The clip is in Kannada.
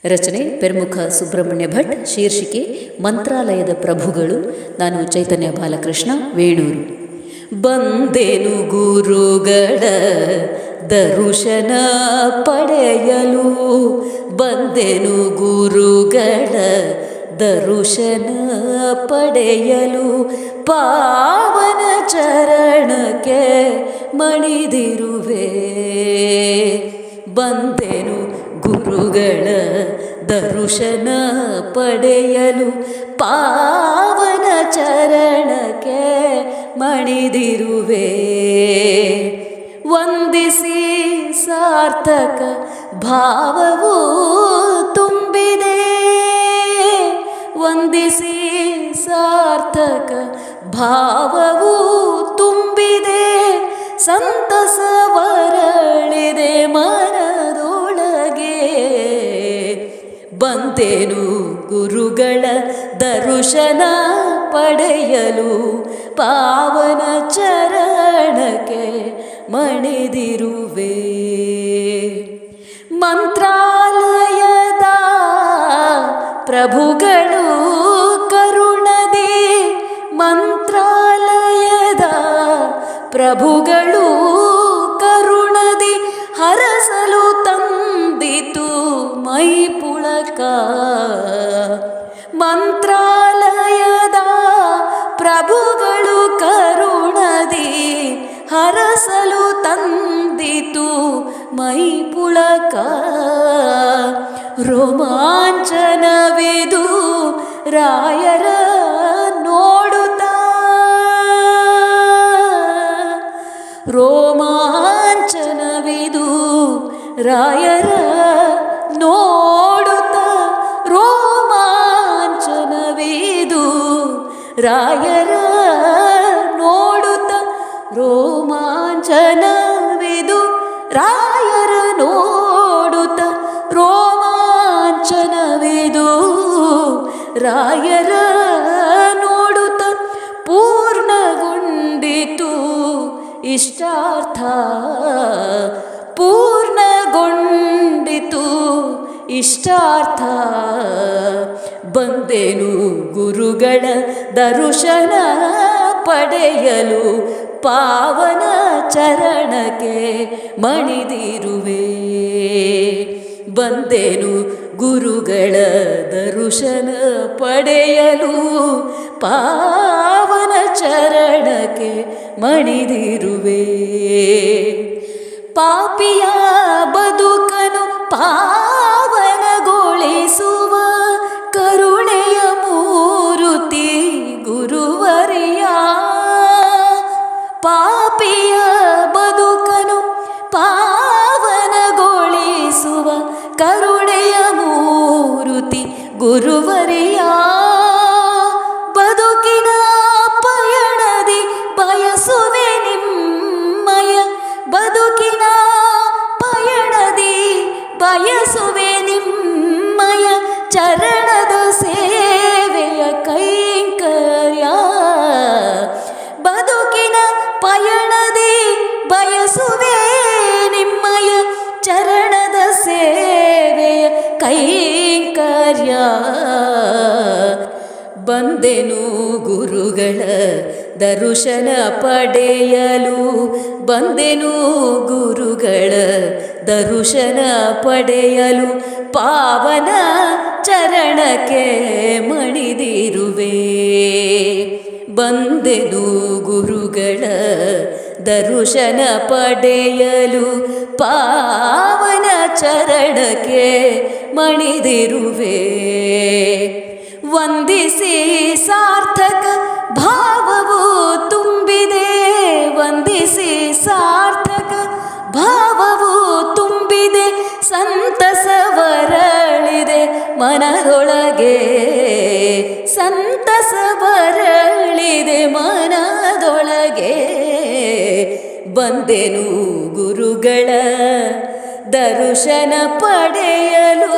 ರಚನೆ ಪೆರ್ಮುಖ ಸುಬ್ರಹ್ಮಣ್ಯ ಭಟ್. ಶೀರ್ಷಿಕೆ ಮಂತ್ರಾಲಯದ ಪ್ರಭುಗಳು. ನಾನು ಚೈತನ್ಯ ಬಾಲಕೃಷ್ಣ, ವೇಣೂರು. ಬಂದೆನು ಗುರುಗಳ ದರುಶನ ಪಡೆಯಲು, ಬಂದೆನು ಗುರುಗಳ ದರುಶನ ಪಡೆಯಲು, ಪಾವನ ಚರಣಕ್ಕೆ ಮಣಿದಿರುವೆ. ಬಂದೆನು ಗುರುಗಳ ದರುಶನ ಪಡೆಯಲು, ಪಾವನ ಚರಣಕ್ಕೆ ಮಣಿದಿರುವೆ. ವಂದಿಸಿ ಸಾರ್ಥಕ ಭಾವವು ತುಂಬಿದೆ, ವಂದಿಸಿ ಸಾರ್ಥಕ ಭಾವವು ತುಂಬಿದೆ, ಸಂತಸವರಳಿದೆ ಮನದೊಳಗೆ. ಬಂದೆನು ಗುರುಗಳ ದರುಶನ ಪಡೆಯಲು, ಪಾವನ ಚರಣಕ್ಕೆ ಮಣಿದಿರುವೆ. ಮಂತ್ರಾಲಯದ ಪ್ರಭುಗಳು ಕರುಣದಿ, ಮಂತ್ರಾಲಯದ ಪ್ರಭುಗಳು ಕರುಣದಿ ಹರಸಲು ತಂದಿತು ಮೈ ಪುಳಕ. ಮಂತ್ರಾಲಯದ ಪ್ರಭುಗಳು ಕರುಣದಿ ಹರಸಲು ತಂದಿತು ಮೈ ಪುಳಕ. ರೋಮಾಂಚನವಿದು ರಾಯರ ನೋಡುತ್ತಾ, ರೋಮಾಂಚನವಿದು ರಾಯರ ನೋಡುತ್ತ, ರೋಮಾಂಚನವಿದು ರಾಯರ ನೋಡುತ್ತ, ರೋಮಾಂಚನವಿದು ರಾಯರ ನೋಡುತ್ತ, ರೋಮಾಂಚನವಿದು ರಾಯರ ನೋಡುತ್ತ, ಪೂರ್ಣಗೊಂಡಿತು ಇಷ್ಟಾರ್ಥ, ಪೂರ್ಣಗೊಂಡಿತು ಇಷ್ಟಾರ್ಥ. ಬಂದೆನು ಗುರುಗಳ ದರುಶನ ಪಡೆಯಲು, ಪಾವನ ಚರಣಕ್ಕೆ ಮಣಿದಿರುವೆ. ಬಂದೆನು ಗುರುಗಳ ದರುಶನ ಪಡೆಯಲು, ಪಾವನ ಚರಣಕ್ಕೆ ಮಣಿದಿರುವೆ. ಪಾಪಿಯ ಬದುಕನು ಪಾವನಗೊಳಿಸುವ ಕರುಣೆಯ ಮೂರುತಿ ಗುರುವರಿಯ. ಪಾಪಿಯ ಬದುಕನು ಪಾವನಗೊಳಿಸುವ ಕರುಣೆಯ ಮೂರುತಿ ಗುರುವರಿಯ. ಬದುಕಿನ ಪಯಣದಿ ಬಯಸುವೆ ನಿಮ್ಮಯ, ಬದುಕಿನ ಪಯಣದಿ ಬಯಸುವೆ ನಿಮ್ಮಯ ಚರಣದ ಸೇವೆಯ ಕೈಂಕರ್ಯ. ಬದುಕಿನ ಪಯಣದಿ ಬಯಸುವೆ ನಿಮ್ಮಯ ಚರಣದ ಸೇವೆಯ ಕೈಂಕರ್ಯ. ಬಂದೆನು ಗುರುಗಳ ದರುಶನ ಪಡೆಯಲು, ಬಂದೆನು ಗುರುಗಳ ದರುಶನ ಪಡೆಯಲು, ಪಾವನ ಚರಣಕ್ಕೆ ಮಣಿದಿರುವೆ. ಬಂದೆನು ಗುರುಗಳ ದರುಶನ ಪಡೆಯಲು, ಪಾವನ ಚರಣಕ್ಕೆ ಮಣಿದಿರುವೆ. ವಂದಿಸಿ ಸಾರ್ಥಕ ಭಾವವು ತುಂಬಿದೆ, ವಂದಿಸಿ ಸಾರ್ಥಕ ಭಾವವು ತುಂಬಿದೆ, ಸಂತಸವರಳಿದೆ ಮನದೊಳಗೆ, ಸಂತಸವರಳಿದೆ ಮನದೊಳಗೆ. ಬಂದೆನು ಗುರುಗಳ ದರುಶನ ಪಡೆಯಲು,